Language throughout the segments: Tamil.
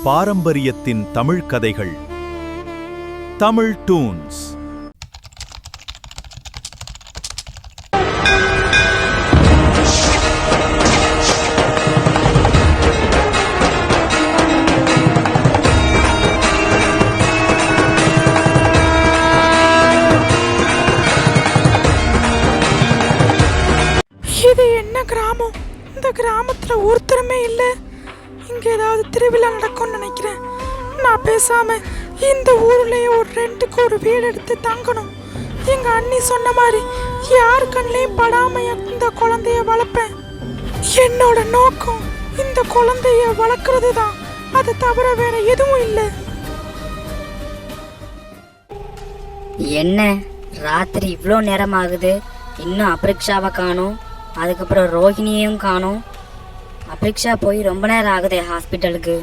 பாரம்பரியத்தின் தமிழ் கதைகள். தமிழ் டூன்ஸ். இது என்ன கிராமம்? இந்த கிராமத்துல ஒருத்தருமே இல்லை. இங்க ஏதாவது திருவிழா நடக்கும்னு நினைக்கிறேன். நான் பேசாம இந்த ஊர்லயே ஒரு ரெண்டுக்கு ஒரு வீடு எடுத்து தங்கணும். எங்க அண்ணி சொன்ன மாதிரி யார் கண்ணையும் படாம இந்த குழந்தைய வளர்ப்பேன். என்னோட நோக்கம் இந்த குழந்தைய வளர்க்கறது தான். அதை தவிர வேற எதுவும் இல்லை. என்ன ராத்திரி இவ்வளோ நேரம் ஆகுது, இன்னும் அப்ரிக்ஷாவை காணோம், அதுக்கப்புறம் ரோஹிணியையும் காணோம். அப்ரிக்ஷா போய் ரொம்ப நேரம் ஆகுதே ஹாஸ்பிட்டலுக்கு.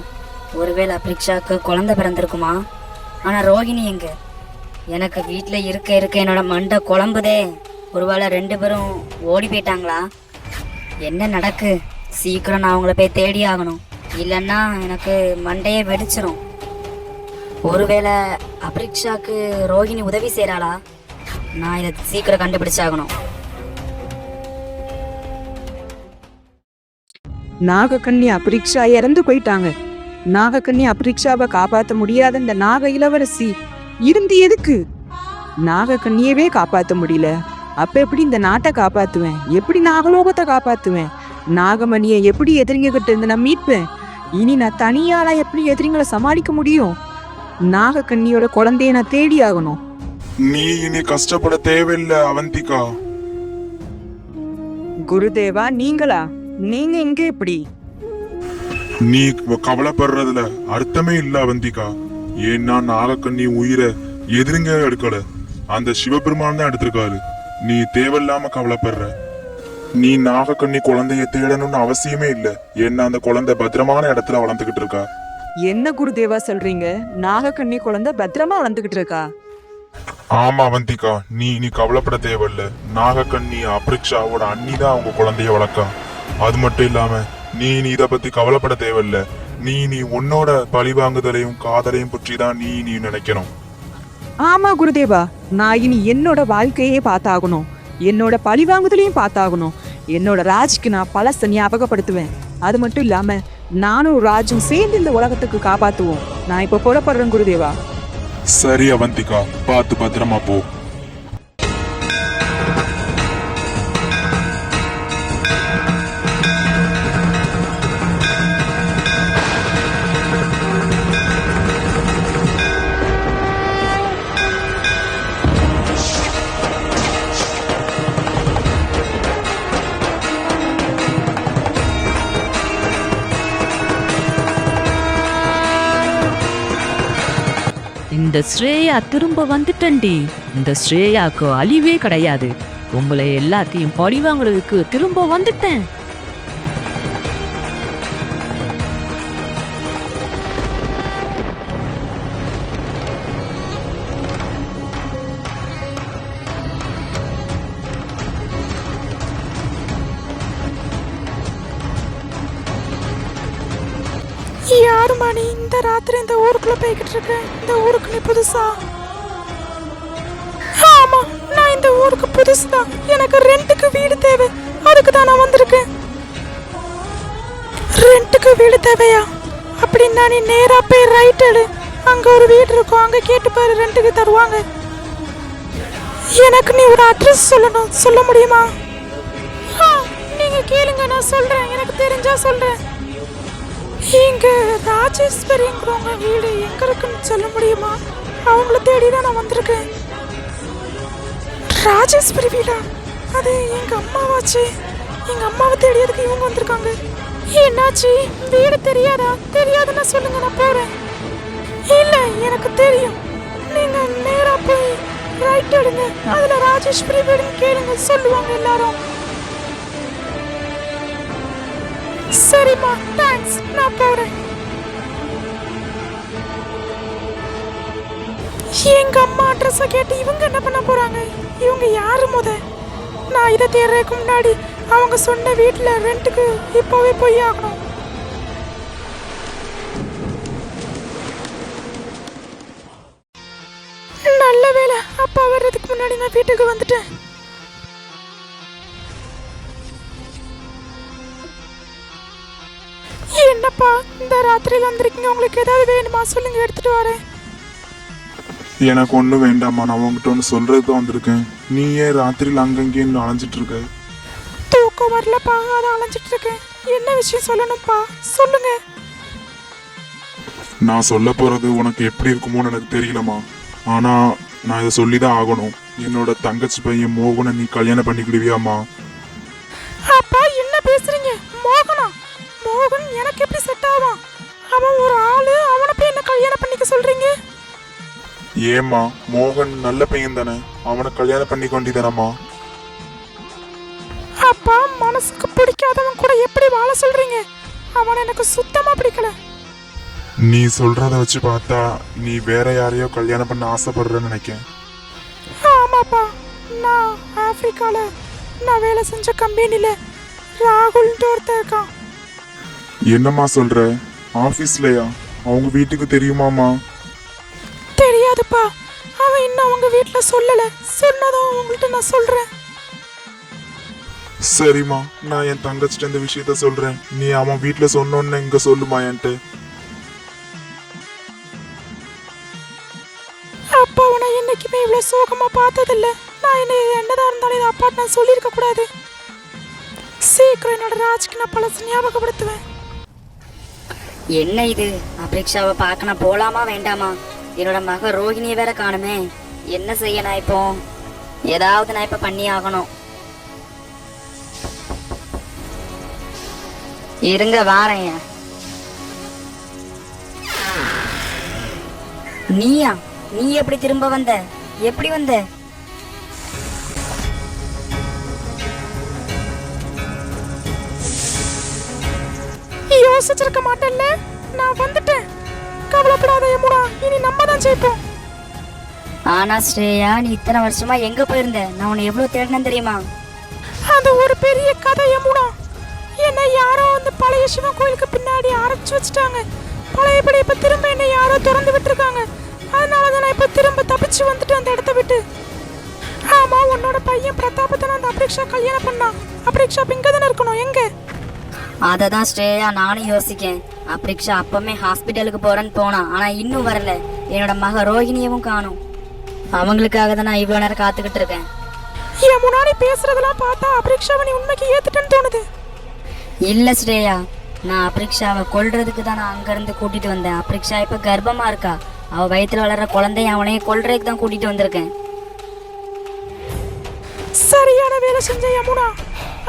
ஒருவேளை அப்ரிக்ஷாவுக்கு குழந்தை பிறந்திருக்குமா? ஆனால் ரோஹிணி எங்க? எனக்கு வீட்டில் இருக்க என்னோட மண்டை குழம்புதே. ஒருவேளை ரெண்டு பேரும் ஓடி போயிட்டாங்களா? என்ன நடக்கு? சீக்கிரம் நான் அவங்கள போய் தேடி ஆகணும், இல்லைன்னா எனக்கு மண்டையே வெடிச்சிடும். ஒருவேளை அப்ரிக்ஷாக்கு ரோஹிணி உதவி செய்கிறாளா? நான் இதை சீக்கிரம் கண்டுபிடிச்சாகணும். நாகக்கண்ணி அப்ரிக்ஷா இறந்து போயிட்டாங்க. நாகக்கண்ணி அப்ரிக்ஷாவை காப்பாற்ற முடியாத இந்த நாக இளவரசி இருந்து எதுக்கு? நாகக்கண்ணியவே காப்பாற்ற முடியல, அப்ப எப்படி இந்த நாட்டை காப்பாத்துவேன்? எப்படி நாகலோகத்தை காப்பாத்துவேன்? நாகமணியை எப்படி எதிரிங்க கிட்ட இருந்து நான் மீட்பேன்? இனி நான் தனியாளா எப்படி எதிரிங்களை சமாளிக்க முடியும்? நாகக்கண்ணியோட குழந்தைய நான் தேடி ஆகணும். நீ இனி கஷ்டப்பட தேவையில்லை அவந்திகா. குருதேவா, நீங்களா? நீங்க இங்க எப்படி? நீ கவலைப்படுறதுல அர்த்தமே இல்ல அவந்திகா. ஏன்னா நாகக்கண்ணி உயிரை எதிரிங்க எடுக்கல, அந்த சிவபெருமான் தான் எடுத்திருக்காரு. நீ தேவையில்லாம கவலைப்படுற. நீ நாகக்கண்ணி குழந்தைய தேடணும்னு அவசியமே இல்லை. ஏன்னா அந்த குழந்தை பத்திரமான இடத்துல வளர்ந்துகிட்டு இருக்கா. என்ன குருதேவா சொல்றீங்க? நாகக்கண்ணி குழந்தை பத்திரமா வளர்ந்துகிட்டு இருக்கா? ஆமா அவந்திகா, நீ கவலைப்பட தேவையில்ல. நாகக்கண்ணி அப்ரிக்ஷாவோட அண்ணி தான் அவங்க குழந்தைய வளர்க்கா. அது மட்டும் இல்லாம நீ இதை பத்தி கவலைப்பட தேவையில்ல. நீ உன்னோட பழிவாங்குதலையும் காதலையும் பற்றி தான் நீ நினைக்கணும். ஆமா குருதேவா, நான் இனி என்னோட வாழ்க்கையே பார்த்தாகணும், என்னோட பழிவாங்குதலையும் பார்த்தாகணும். என்னோட ராஜுக்கு நான் பழச ஞாபகப்படுத்துவேன். அது மட்டும் இல்லாம நானும் ராஜும் சேர்ந்து இந்த உலகத்துக்கு காப்பாத்துவோம். நான் இப்ப புறப்படுறேன் குருதேவா. சரி அவந்திகா, பார்த்து பத்திரமா போ. இந்த ஸ்ரேயா திரும்ப வந்துட்டண்டி. இந்த ஸ்ரேயாக்கு அழிவே கிடையாது. உங்களை எல்லாத்தையும் பழிவாங்கிறதுக்கு திரும்ப வந்துட்டேன். யாரு மணி? இந்த ராத்திரி இந்த ஊருக்குள்ள போய்கிட்டு இருக்க. இந்த ஊருக்கு நீ புதுசா? ஆமா, நான் இந்த ஊருக்கு புதுசுதான். எனக்கு ரெண்டுக்கு வீடு தேவை, அதுக்கு தான் நான் வந்திருக்கேன். ரெண்டுக்கு வீடு தேவையா? அப்படின்னா நீ நேரா போய் ரைட் எடு, அங்க ஒரு வீடு இருக்கும், அங்க கேட்டு பாரு, ரெண்டுக்கு தருவாங்க. எனக்கு நீ ஒரு அட்ரஸ் சொல்லணும், சொல்ல முடியுமா? நீங்க கேளுங்க, நான் சொல்றேன், எனக்கு தெரிஞ்சா சொல்றேன். இங்க ராஜேஸ்வரிங்கிறவங்க வீடு எங்க இருக்குன்னு சொல்ல முடியுமா? அவங்கள தேடிதான் நான் வந்திருக்கேன். ராஜேஸ்வரி வீடா? அது எங்க அம்மாவாச்சு. எங்க அம்மாவை தேடியதுக்கு இவங்க வந்திருக்காங்க. என்னாச்சு? வீடு தெரியாதா? தெரியாதுன்னா சொல்லுங்க, நான் போறேன். இல்ல, எனக்கு தெரியும். நீங்க நேரா போய் ரைட் எடுங்க, அதுல ராஜேஸ்வரி வீடுன்னு கேளுங்க, சொல்லுவாங்க எல்லாரும். சரிம்மா, தேங்க்ஸ், நான் போறேன். எங்க அம்மா அட்ரஸ கேட்டு இவங்க என்ன பண்ண போறாங்க? இவங்க யாரு முத? நான் இதை தேடுறதுக்கு முன்னாடி அவங்க சொன்ன வீட்டுல ரெண்டுக்கு இப்பவே போய் ஆகணும். முன்னாடி நான் வீட்டுக்கு வந்துட்டேன். என்னப்பா இந்த ராத்திரியில் வந்திருக்கீங்க? உங்களுக்கு ஏதாவது வேணுமா சொல்லுங்க, எடுத்துட்டு வரேன். எனக்கு ஒன்றும் வேண்டாம்மா, நான் உங்ககிட்ட ஒன்று சொல்றது தான் வந்திருக்கேன். நீ ஏன் ராத்திரியில் அங்கங்கேன்னு அலைஞ்சிட்டு இருக்க? தூக்கம் வரலப்பா, அதை அலைஞ்சிட்டு இருக்கேன். என்ன விஷயம் சொல்லணும்ப்பா, சொல்லுங்க. நான் சொல்ல போறது உனக்கு எப்படி இருக்குமோன்னு எனக்கு தெரியலம்மா, ஆனா நான் இதை சொல்லிதான் ஆகணும். என்னோட தங்கச்சி பையன் மோகனை நீ கல்யாணம் பண்ணிக்கிடுவியாம்மா? அப்பா என்ன பேசுறீங்க? மோகனா? மோகன் எனக்கு எப்படி செட் ஆவான்? அவன் ஒரு ஆளு, அவனை போய் என்ன கல்யாணம் பண்ணிக்க சொல்றீங்க? ஏம்மா, மோகன் நல்ல பையன் தானே, அவனை கல்யாணம் பண்ணி கொண்டிதானம்மா? அப்பா மனசுக்கு பிடிக்காதவன் கூட எப்படி வாழ சொல்றீங்க? அவன் எனக்கு சுத்தமா பிடிக்கல. நீ சொல்றத வச்சு பார்த்தா நீ வேற யாரையோ கல்யாணம் பண்ண ஆசைப்படுறன்னு நினைக்கேன். ஆமாப்பா, நான் ஆப்பிரிக்கால நான் வேலை செஞ்ச கம்பெனில ராகுல்ன்ற ஒருத்தன் இருக்கான். என்னம்மா சொல்ற? ஆபீஸ்லயா? அவங்க வீட்டுக்கு தெரியுமாமா? தெரியாதுப்பா, அவன் இன்னும் அவங்க வீட்டுல சொல்லல. சொன்னதும் உங்கள்கிட்ட நான் சொல்றேன். சரிம்மா, நான் என் தங்கச்சிட்ட இந்த விஷயத்த சொல்றேன். நீ அவன் வீட்டுல சொன்னோன்னு இங்க சொல்லுமா என்கிட்ட. அப்பாவை நான் என்னைக்குமே இவ்வளவு சோகமா பார்த்ததில்ல. நான் என்னதான் இருந்தாலும் இதை அப்பா நான் சொல்லியிருக்க கூடாது. சீக்கிரம் என்னோட ராஜ்க்கு நான் பழசு ஞாபகப்படுத்துவேன். என்ன இது? அபிரிக்ஷாவை பார்க்க நான் போலாமா வேண்டாமா? என்னோட மக ரோஹிணியை வேற காணுமே. என்ன செய்ய நான் இப்போ? ஏதாவது நான் இப்ப பண்ணி ஆகணும். இருங்க வாரேன். நீயா? நீ எப்படி திரும்ப வந்த? எப்படி வந்த? யோசிச்சிருக்க மாட்டேன்ல, நான் வந்துட்டேன். கவலைப்படாத யமுனா, இனி நம்ம தான் ஜெயிப்போம். ஆனா ஸ்ரேயா, நீ இத்தனை வருஷமா எங்க போயிருந்த? நான் உன்னை எவ்வளவு தேடினேன் தெரியுமா? அது ஒரு பெரிய கதை யமுனா. என்னை யாரோ வந்து பழைய சிவன் கோயிலுக்கு பின்னாடி அரைச்சு வச்சுட்டாங்க. பழையபடி இப்ப திரும்ப என்னை யாரோ திறந்து விட்டுருக்காங்க. அதனாலதான் நான் இப்ப திரும்ப தப்பிச்சு வந்துட்டு அந்த இடத்த விட்டு. ஆமா, உன்னோட பையன் பிரதாபத்தை அந்த அபிரிக்ஷா கல்யாணம் பண்ணான். அபிரிக்ஷா இங்க தானே இருக்கணும். எங்க? அததான் ஸ்ரேயா நானும் யோசிக்கேன். அபிரிக்ஷா அப்பமே ஹாஸ்பிட்டலுக்கு போறேன்னு போனா, ஆனா இன்னும் வரல. என்னோட மக ரோஹிணியவும் காணும். அவங்களுக்காக தான் நான் இவ்வளவு நேரம் காத்துக்கிட்டு இருக்கேன். என் முன்னாடி பேசுறதெல்லாம் பார்த்தா அபிரிக்ஷாவை நீ உண்மைக்கு ஏத்துட்டேன்னு தோணுது. இல்ல ஸ்ரேயா, நான் அபிரிக்ஷாவை கொல்றதுக்கு தான் நான் அங்கிருந்து கூட்டிட்டு வந்தேன். அபிரிக்ஷா இப்ப கர்ப்பமா இருக்கா. அவ வயிற்றுல வளர்ற குழந்தைய அவனையும் கொல்றதுக்கு தான் கூட்டிட்டு வந்திருக்கேன். சரியான வேலை செஞ்ச யமுனா.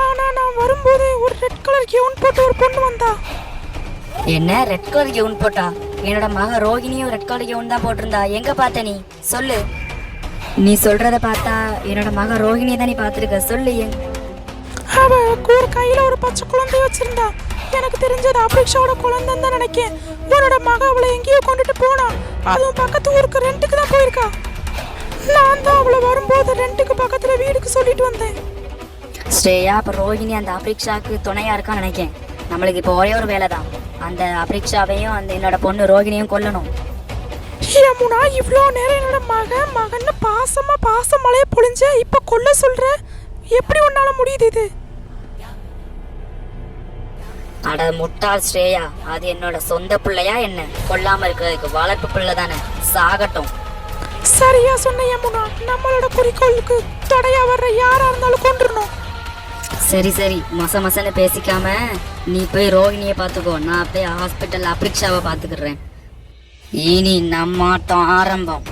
ஆனா நான் வரும்போது ஒரு ரெட் கலர் கவுன் போட்டு ஒரு பொண்ணு வந்தா. என்ன ரெட் கலர் கவுன் போட்டா? என்னோட மக ரோஹிணியும் ரெட் கலர் கவுன் தான் போட்டிருந்தா. எங்க பார்த்த நீ? சொல்லு. நீ சொல்றத பார்த்தா என்னோட மக ரோஹிணியை தான் நீ பார்த்துருக்க. சொல்லு. அவ ஒரு கையில ஒரு பச்சை குழந்தைய வச்சிருந்தா. எனக்கு தெரிஞ்சது அபிரிக்ஷாவோட குழந்தைன்னு தான் நினைக்கேன். உன்னோட மக அவளை எங்கேயோ கொண்டுட்டு போனா. அதுவும் பக்கத்து ஊருக்கு ரெண்டுக்கு தான் போயிருக்கா. நான் தான் அவளை வரும்போது ரெண்டுக்கு பக்கத்துல வீடுக்கு சொல்லிட்டு வந்தேன். ஸ்ரேயா, அப்ப ரோஹிணி அந்த அபிரிக்ஷாக்கு துணையா இருக்கான்னு நினைக்கேன். நம்மளுக்கு இப்போ ஒரே ஒரு வேலை தான். அந்த அபிரிக்ஷாவையும் அந்த என்னோட பொண்ணு ரோஹிணியும் கொல்லணும். யமுனா, இவ்வளோ நேரம் என்னோட மகன்னு பாசமலையே பொழிஞ்ச இப்ப கொல்ல சொல்ற? எப்படி உன்னால முடியுது இது? அட முட்டாள் ஸ்ரேயா, அது என்னோட சொந்த பிள்ளையா என்ன? கொல்லாம இருக்கிறதுக்கு வளர்ப்பு பிள்ளை தானே, சாகட்டும். சரியா சொன்ன யமுனா. நம்மளோட குறிக்கோளுக்கு தடையா வர்ற யாரா இருந்தாலும் கொண்டுறணும். சரி சரி, மசன்னு பேசிக்காம நீ போய் ரோஹிணியை பார்த்துக்கோ. நான் போய் ஹாஸ்பிட்டல் அபிரிக்ஷாவை பார்த்துக்கிறேன். இனி நம்ம ஆட்டம் ஆரம்பம்.